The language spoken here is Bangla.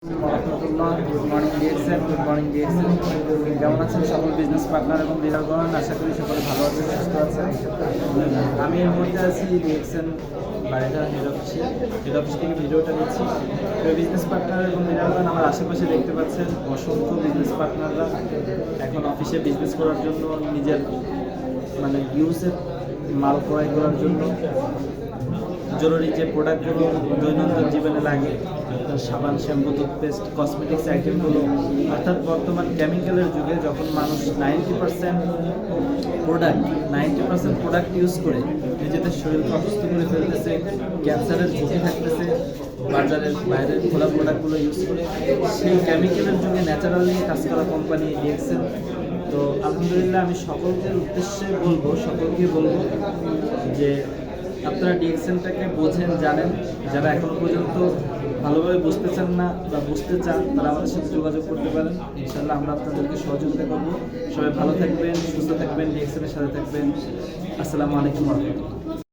Good morning DXN, good morning DXN. কেমন আছেন সকল বিজনেস পার্টনার এবং ডিলারগণ? আশা করি সকলে ভালো আছেন, সুস্থ আছেন। আমি এই মুহূর্তে আছি ডিএক্সএন বাড়িধারা হেড অফিস থেকে ভিডিওটা দিচ্ছি। বিজনেস পার্টনার এবং ডিলারগণ আমার আশেপাশে দেখতে পাচ্ছেন অসংখ্য বিজনেস পার্টনাররা এখন অফিসে বিজনেস করার জন্য নিজের ইউজের মাল ক্রয় করার জন্য জরুরি যে প্রোডাক্টগুলো দৈনন্দিন জীবনে লাগে, সাবান, শ্যাম্পু, টুথপেস্ট, কসমেটিক্স আইটেমগুলো, অর্থাৎ বর্তমান কেমিক্যালের যুগে যখন মানুষ 90% প্রোডাক্ট ইউজ করে নিজেদের শরীরকে অসুস্থ করে ফেলতেছে, ক্যান্সারের ঝুঁকি থাকতেছে, বাজারের বাইরের খোলা প্রোডাক্টগুলো ইউজ করে, সেই কেমিক্যালের যুগে ন্যাচারালি কাজ করা কোম্পানি ডিএক্সএন। তো আলহামদুলিল্লাহ আমি সকলকে বলবো যে আপনারা ডিএক্সএনটাকে বোঝেন, জানেন। যারা এখনো পর্যন্ত ভালোভাবে বুঝতে চান না বা বুঝতে চান, তারা আমাদের সাথে যোগাযোগ করতে পারেন। ইনশাআল্লাহ আমরা আপনাদেরকে সহযোগিতা করব। সবাই ভালো থাকবেন, সুস্থ থাকবেন, ডিএক্সএনের সাথে থাকবেন। আসসালামু আলাইকুম ওয়া রাহমাতুল্লাহ।